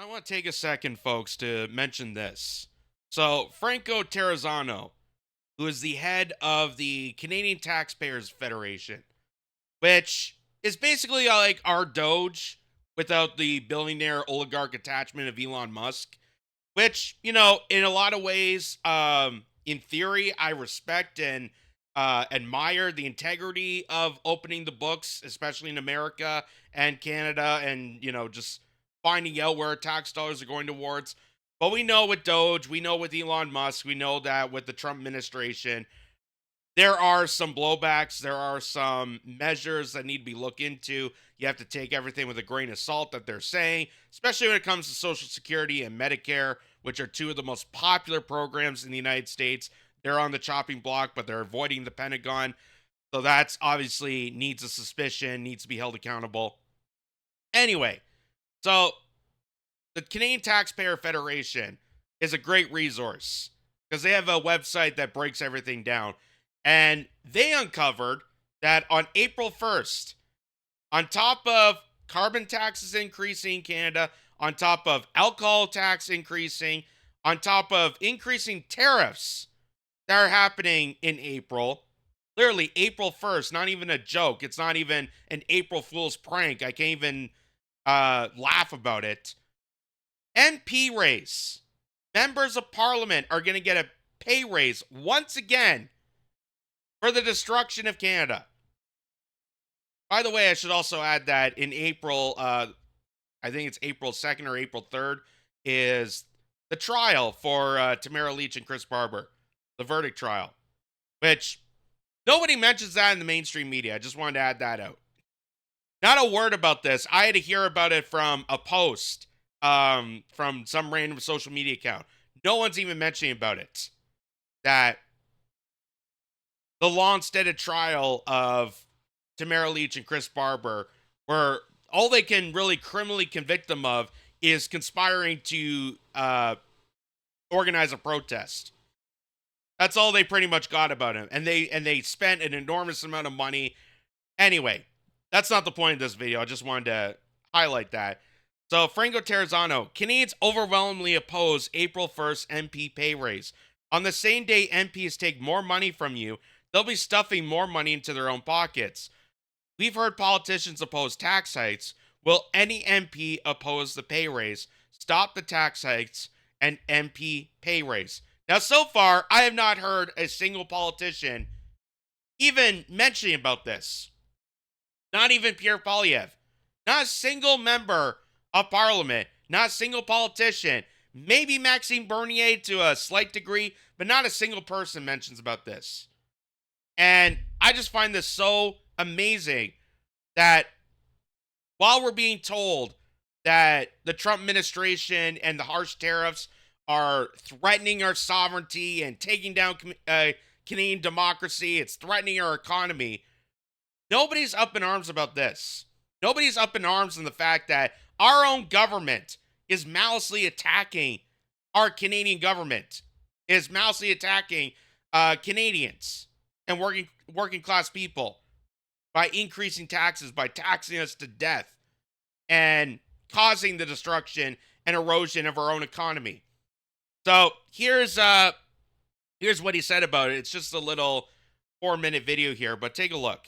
I want to take a second, folks, to mention this. So, Franco Terrazzano, who is the head of the Canadian Taxpayers Federation, which is basically like our Doge without the billionaire oligarch attachment of Elon Musk, which, in a lot of ways, in theory, I respect and admire the integrity of opening the books, especially in America and Canada, and, just finding out where tax dollars are going towards. But we know with Doge, we know with Elon Musk, we know that with the Trump administration, there are some blowbacks. There are some measures that need to be looked into. You have to take everything with a grain of salt that they're saying, especially when it comes to Social Security and Medicare, which are two of the most popular programs in the United States. They're on the chopping block, but they're avoiding the Pentagon. So that's obviously needs a suspicion, needs to be held accountable. Anyway, so the Canadian Taxpayer Federation is a great resource because they have a website that breaks everything down. And they uncovered that on April 1st, on top of carbon taxes increasing in Canada, on top of alcohol tax increasing, on top of increasing tariffs that are happening in April, literally April 1st, not even a joke. It's not even an April Fool's prank. I can't even laugh about it. MP raise. Members of Parliament are going to get a pay raise once again for the destruction of Canada. By the way, I should also add that in April, I think it's April 2nd or April 3rd, is the trial for Tamara Leach and Chris Barber, the verdict trial, which nobody mentions that in the mainstream media. I just wanted to add that out. Not a word about this. I had to hear about it from a post from some random social media account. No one's even mentioning about it. That the long-stated trial of Tamara Leach and Chris Barber, where all they can really criminally convict them of is conspiring to organize a protest. That's all they pretty much got about him, and they spent an enormous amount of money. Anyway, that's not the point of this video. I just wanted to highlight that. So, Franco Terrazzano, Canadians overwhelmingly oppose April 1st MP pay raise. On the same day MPs take more money from you, they'll be stuffing more money into their own pockets. We've heard politicians oppose tax hikes. Will any MP oppose the pay raise? Stop the tax hikes and MP pay raise. Now, so far, I have not heard a single politician even mentioning about this. Not even Pierre Poilievre. Not a single member of Parliament. Not a single politician. Maybe Maxime Bernier to a slight degree, but not a single person mentions about this. And I just find this so amazing that while we're being told that the Trump administration and the harsh tariffs are threatening our sovereignty and taking down Canadian democracy, it's threatening our economy, nobody's up in arms about this. Nobody's up in arms in the fact that our own government is maliciously attacking our Canadian government, is maliciously attacking Canadians and working class people by increasing taxes, by taxing us to death, and causing the destruction and erosion of our own economy. So here's what he said about it. It's just a little 4-minute video here, but take a look.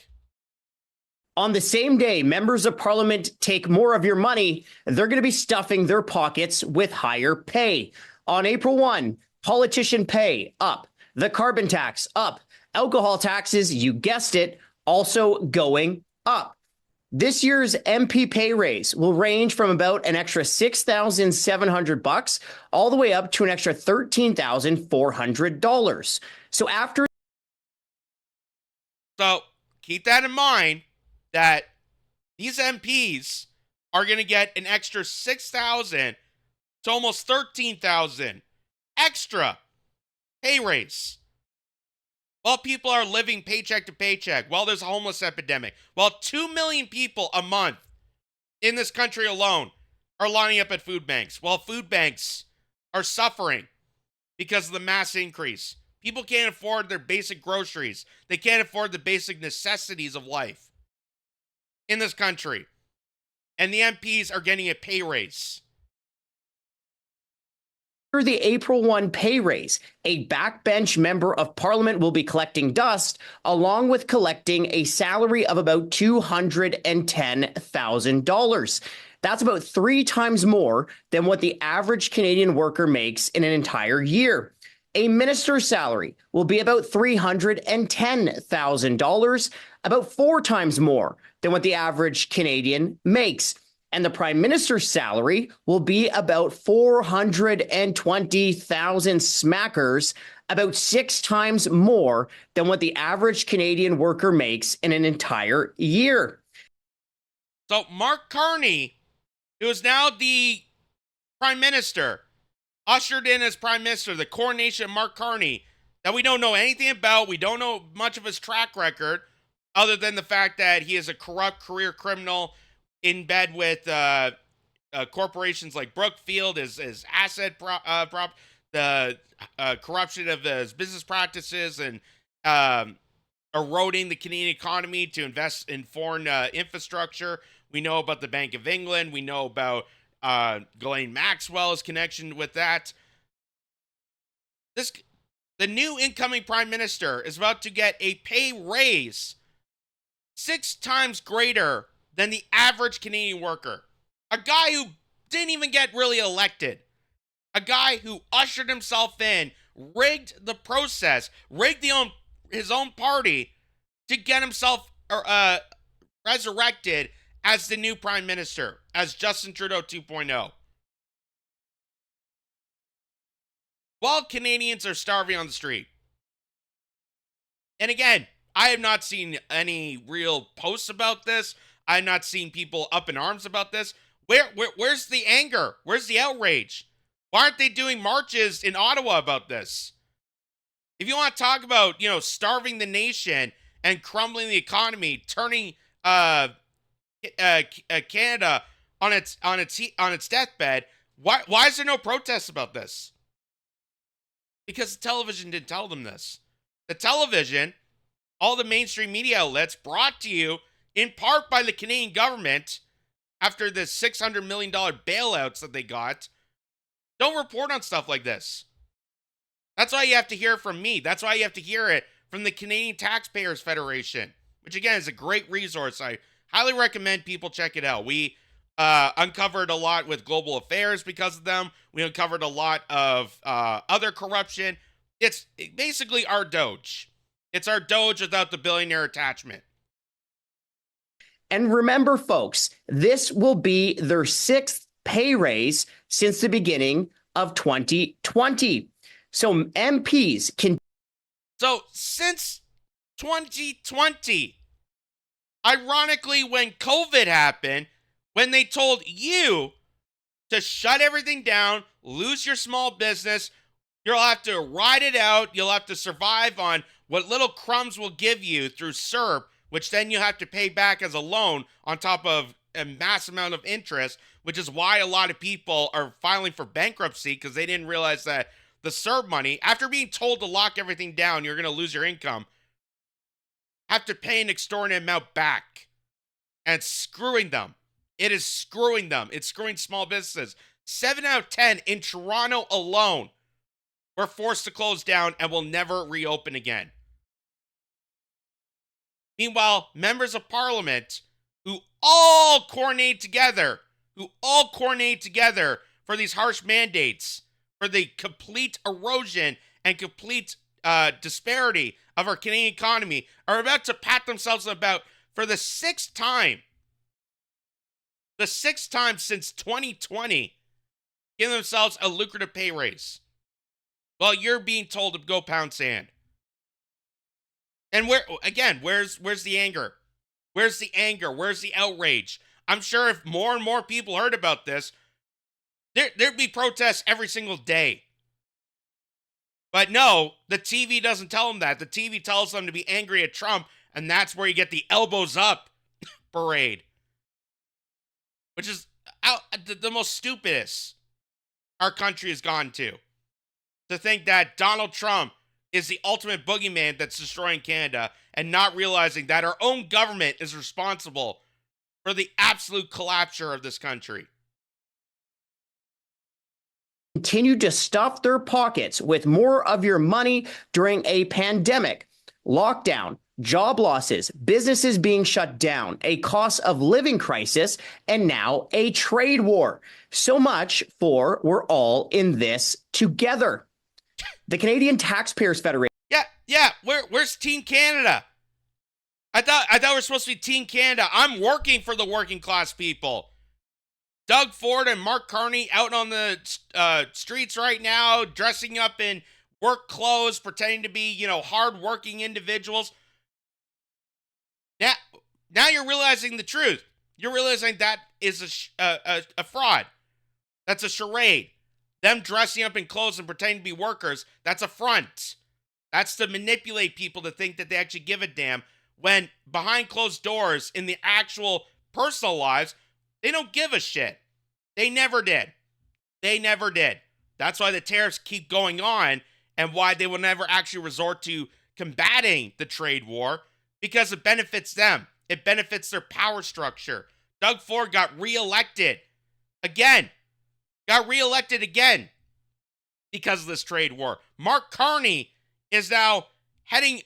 On the same day, members of Parliament take more of your money, they're going to be stuffing their pockets with higher pay. On April 1, politician pay up, the carbon tax up, alcohol taxes, you guessed it, also going up. This year's MP pay raise will range from about an extra $6,700 all the way up to an extra $13,400. So keep that in mind, that these MPs are going to get an extra $6,000 to almost $13,000 extra pay raise. While people are living paycheck to paycheck, while there's a homeless epidemic, while 2 million people a month in this country alone are lining up at food banks, while food banks are suffering because of the mass increase. People can't afford their basic groceries. They can't afford the basic necessities of life in this country. And the MPs are getting a pay raise. After the April 1 pay raise, a backbench member of parliament will be collecting dust, along with collecting a salary of about $210,000. That's about 3 times more than what the average Canadian worker makes in an entire year. A minister's salary will be about $310,000, about 4 times more than what the average Canadian makes. And the prime minister's salary will be about 420,000 smackers, about 6 times more than what the average Canadian worker makes in an entire year. So Mark Carney, who is now the prime minister, ushered in as prime minister, the coronation of Mark Carney, that we don't know anything about. We don't know much of his track record, other than the fact that he is a corrupt career criminal in bed with corporations like Brookfield, his asset the corruption of his business practices, and eroding the Canadian economy to invest in foreign infrastructure. We know about the Bank of England. We know about Ghislaine Maxwell's connection with that. The new incoming prime minister is about to get a pay raise 6 times greater than the average Canadian worker. A guy who didn't even get really elected. A guy who ushered himself in, rigged the process, rigged his own party to get himself resurrected as the new prime minister, as Justin Trudeau 2.0. While Canadians are starving on the street. And again, I have not seen any real posts about this. I've not seen people up in arms about this. Where's the anger? Where's the outrage? Why aren't they doing marches in Ottawa about this? If you want to talk about, starving the nation and crumbling the economy, turning Canada on its deathbed, why is there no protests about this? Because the television didn't tell them this. The television, all the mainstream media outlets, brought to you in part by the Canadian government after the $600 million bailouts that they got, don't report on stuff like this. That's why you have to hear it from me. That's why you have to hear it from the Canadian Taxpayer Federation, which again is a great resource. I highly recommend people check it out. We uncovered a lot with global affairs because of them. We uncovered a lot of other corruption. It's basically our Doge. It's our Doge without the billionaire attachment. And remember, folks, this will be their 6th pay raise since the beginning of 2020. So MPs can. So since 2020, ironically, when COVID happened, when they told you to shut everything down, lose your small business, you'll have to ride it out, you'll have to survive on what little crumbs will give you through CERB, which then you have to pay back as a loan on top of a mass amount of interest, which is why a lot of people are filing for bankruptcy because they didn't realize that the CERB money, after being told to lock everything down, you're going to lose your income, have to pay an extortionate amount back. And it's screwing them. It is screwing them. It's screwing small businesses. 7 out of 10 in Toronto alone were forced to close down and will never reopen again. Meanwhile, members of parliament who all coordinate together for these harsh mandates, for the complete erosion and complete disparity of our Canadian economy, are about to pat themselves about for the 6th time. The 6th time since 2020, giving themselves a lucrative pay raise. While you're being told to go pound sand. And where's the anger? Where's the anger? Where's the outrage? I'm sure if more and more people heard about this, there'd be protests every single day. But no, the TV doesn't tell them that. The TV tells them to be angry at Trump, and that's where you get the elbows up parade. Which is the most stupidest our country has gone to. To think that Donald Trump is the ultimate boogeyman that's destroying Canada and not realizing that our own government is responsible for the absolute collapse of this country. continue to stuff their pockets with more of your money during a pandemic, lockdown, job losses, businesses being shut down, a cost of living crisis, and now a trade war. So much for we're all in this together. The Canadian Taxpayers Federation. Yeah. Where's Team Canada? I thought we're supposed to be Team Canada. I'm working for the working class people. Doug Ford and Mark Carney out on the streets right now, dressing up in work clothes, pretending to be, hard-working individuals. Now you're realizing the truth. You're realizing that is a fraud. That's a charade. Them dressing up in clothes and pretending to be workers, that's a front. That's to manipulate people to think that they actually give a damn, when behind closed doors in the actual personal lives, they don't give a shit. They never did. That's why the tariffs keep going on, and why they will never actually resort to combating the trade war, because it benefits them. It benefits their power structure. Doug Ford got reelected again. Because of this trade war. Mark Carney is now heading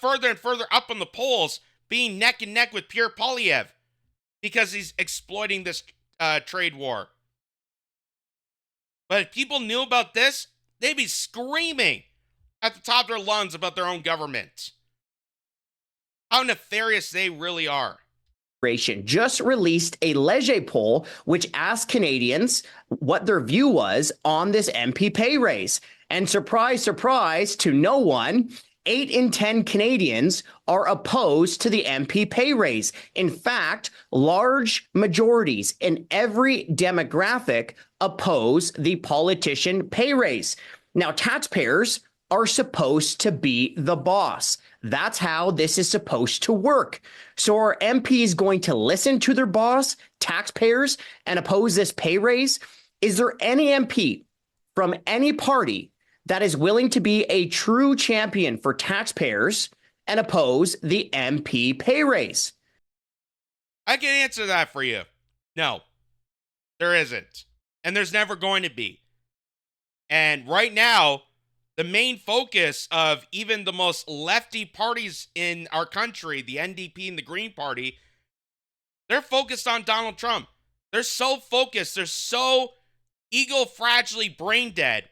further and further up on the polls, being neck and neck with Pierre Poilievre, because he's exploiting this trade war. But if people knew about this, they'd be screaming at the top of their lungs about their own government. How nefarious they really are. Just released a Leger poll which asked Canadians what their view was on this MP pay raise. And surprise, surprise to no one, 8 in 10 Canadians are opposed to the MP pay raise. In fact, large majorities in every demographic oppose the politician pay raise. Now, taxpayers are supposed to be the boss. That's how this is supposed to work. So are MPs going to listen to their boss, taxpayers, and oppose this pay raise? Is there any MP from any party that is willing to be a true champion for taxpayers and oppose the MP pay raise? I can answer that for you. No, there isn't. And there's never going to be. And right now, the main focus of even the most lefty parties in our country, the NDP and the Green Party, they're focused on Donald Trump. They're so focused. They're so ego-fragilely brain dead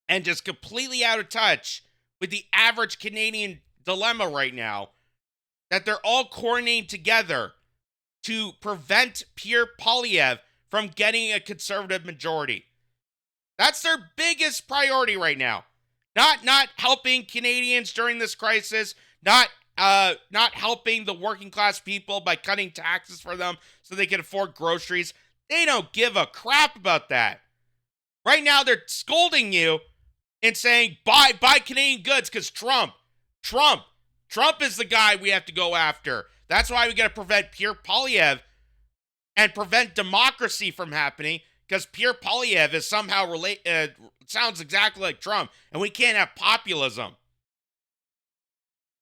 and just completely out of touch with the average Canadian dilemma right now, that they're all coordinating together to prevent Pierre Poilievre from getting a conservative majority. That's their biggest priority right now. Not helping Canadians during this crisis, not helping the working class people by cutting taxes for them so they can afford groceries. They don't give a crap about that. Right now they're scolding you and saying buy Canadian goods because Trump is the guy we have to go after. That's why we got to prevent Pierre Poilievre and prevent democracy from happening, because Pierre Poilievre is somehow sounds exactly like Trump, and we can't have populism.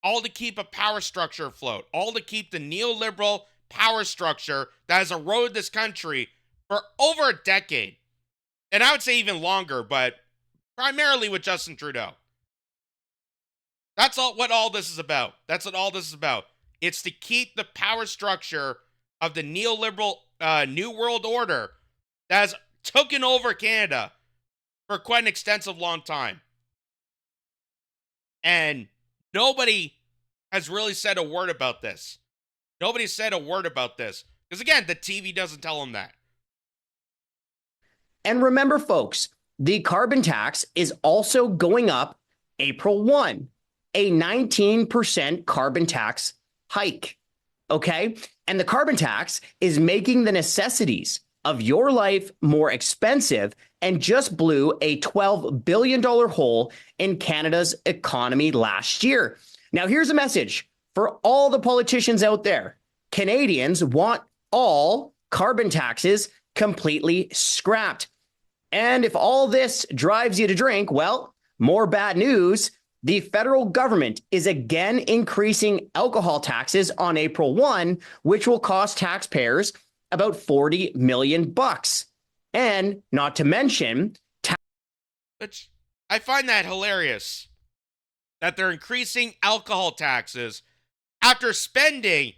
All to keep a power structure afloat, all to keep the neoliberal power structure that has eroded this country for over a decade. And I would say even longer, but primarily with Justin Trudeau. That's what all this is about. It's to keep the power structure of the neoliberal New World Order that has taken over Canada for quite an extensive long time. And nobody has really said a word about this. Nobody said a word about this. Because again, the TV doesn't tell them that. And remember, folks, the carbon tax is also going up April 1, a 19% carbon tax hike. Okay? And the carbon tax is making the necessities of your life more expensive and just blew a $12 billion hole in Canada's economy last year. Now, here's a message for all the politicians out there. Canadians want all carbon taxes completely scrapped. And if all this drives you to drink, well, more bad news. The federal government is again increasing alcohol taxes on April 1, which will cost taxpayers about $40 million. And not to mention, Which I find that hilarious that they're increasing alcohol taxes after spending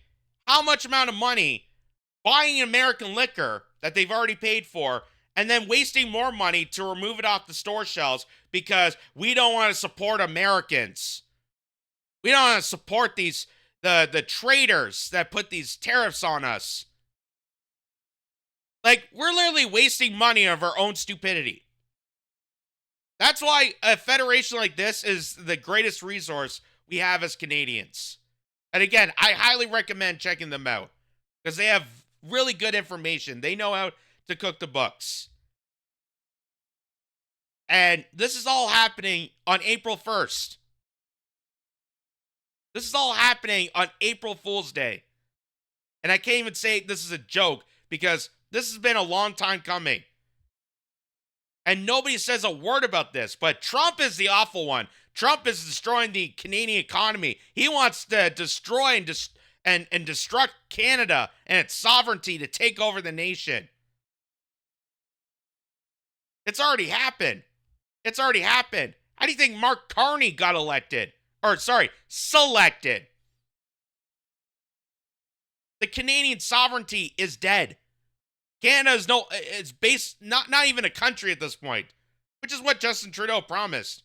how much amount of money buying American liquor that they've already paid for and then wasting more money to remove it off the store shelves because we don't want to support Americans. We don't want to support the traders that put these tariffs on us. Like, we're literally wasting money of our own stupidity. That's why a federation like this is the greatest resource we have as Canadians. And again, I highly recommend checking them out because they have really good information. They know how to cook the books. And this is all happening on April 1st. This is all happening on April Fool's Day. And I can't even say this is a joke because this has been a long time coming. And nobody says a word about this, but Trump is the awful one. Trump is destroying the Canadian economy. He wants to destroy and destruct Canada and its sovereignty to take over the nation. It's already happened. It's already happened. How do you think Mark Carney got elected? Or, sorry, selected? The Canadian sovereignty is dead. Canada is it's based, not even a country at this point, which is what Justin Trudeau promised.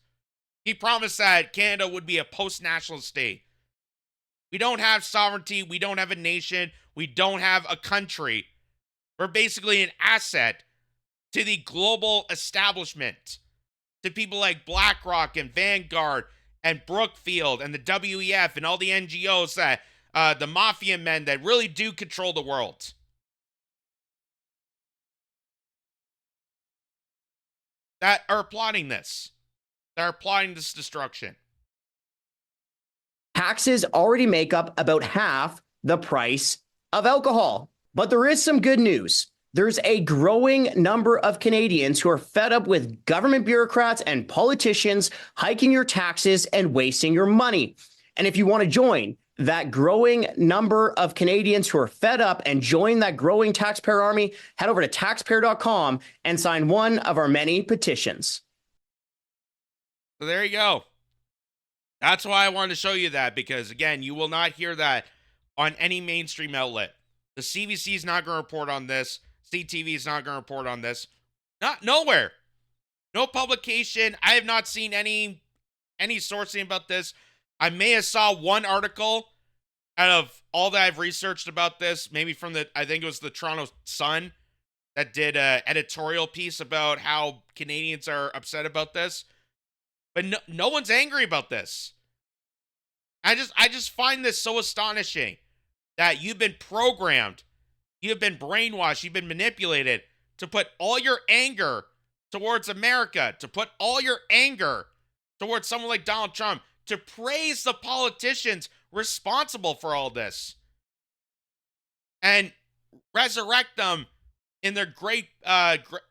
He promised that Canada would be a post-national state. We don't have sovereignty. We don't have a nation. We don't have a country. We're basically an asset to the global establishment, to people like BlackRock and Vanguard and Brookfield and the WEF and all the NGOs that, the mafia men that really do control the world. That are plotting this. That are plotting this destruction. Taxes already make up about half the price of alcohol. But there is some good news. There's a growing number of Canadians who are fed up with government bureaucrats and politicians hiking your taxes and wasting your money. And if you want to join that growing number of Canadians who are fed up and join that growing taxpayer army, head over to taxpayer.com and sign one of our many petitions. So there you go. That's why I wanted to show you that, because again, you will not hear that on any mainstream outlet. The CBC is not going to report on this. CTV is not going to report on this. Nowhere. No publication. I have not seen any sourcing about this. I may have saw one article out of all that I've researched about this, maybe from I think it was the Toronto Sun, that did an editorial piece about how Canadians are upset about this. But no one's angry about this. I just find this so astonishing that you've been programmed, you've been brainwashed, you've been manipulated to put all your anger towards America, to put all your anger towards someone like Donald Trump, to praise the politicians responsible for all this and resurrect them in their great,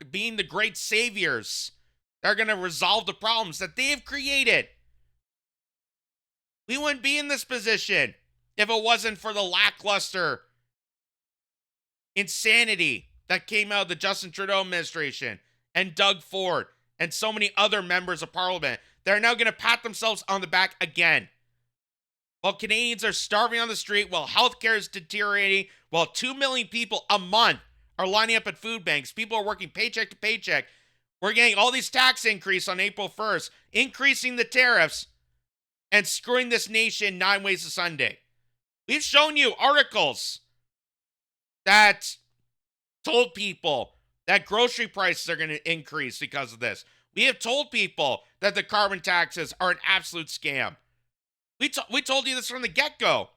being the great saviors that are going to resolve the problems that they have created. We wouldn't be in this position if it wasn't for the lackluster insanity that came out of the Justin Trudeau administration and Doug Ford and so many other members of parliament that are now going to pat themselves on the back again. While Canadians are starving on the street, while healthcare is deteriorating, while 2 million people a month are lining up at food banks, people are working paycheck to paycheck, we're getting all these tax increase on April 1st, increasing the tariffs, and screwing this nation 9 ways to Sunday. We've shown you articles that told people that grocery prices are going to increase because of this. We have told people that the carbon taxes are an absolute scam. We told you this from the get-go,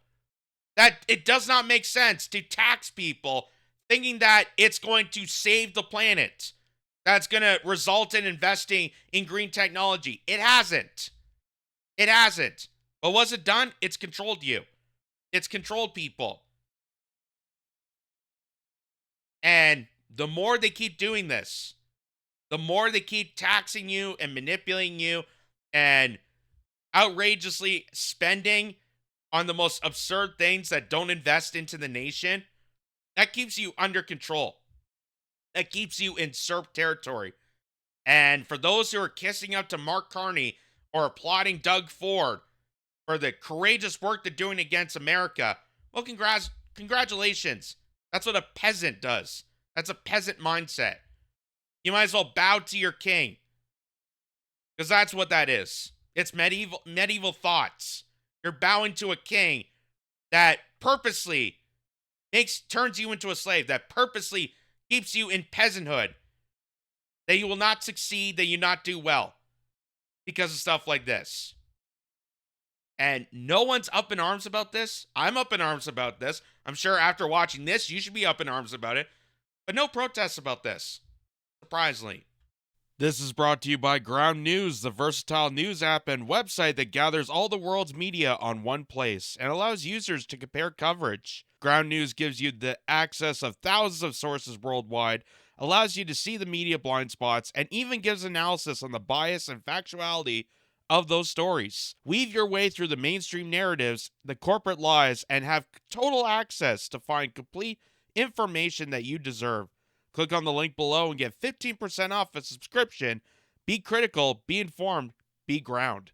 that it does not make sense to tax people thinking that it's going to save the planet, that's going to result in investing in green technology. It hasn't. It hasn't. But what's it done? It's controlled you. It's controlled people. And the more they keep doing this, the more they keep taxing you and manipulating you and outrageously spending on the most absurd things that don't invest into the nation, that keeps you under control. That keeps you in SERP territory. And for those who are kissing up to Mark Carney or applauding Doug Ford for the courageous work they're doing against America, well, congratulations. That's what a peasant does. That's a peasant mindset. You might as well bow to your king, because that's what that is. It's medieval thoughts. You're bowing to a king that purposely turns you into a slave, that purposely keeps you in peasanthood, that you will not succeed, that you not do well because of stuff like this. And no one's up in arms about this. I'm up in arms about this. I'm sure after watching this, you should be up in arms about it. But no protests about this, surprisingly. This is brought to you by Ground News, the versatile news app and website that gathers all the world's media on one place and allows users to compare coverage. Ground News gives you the access of thousands of sources worldwide, allows you to see the media blind spots, and even gives analysis on the bias and factuality of those stories. Weave your way through the mainstream narratives, the corporate lies, and have total access to find complete information that you deserve. Click on the link below and get 15% off a subscription. Be critical, be informed, be ground.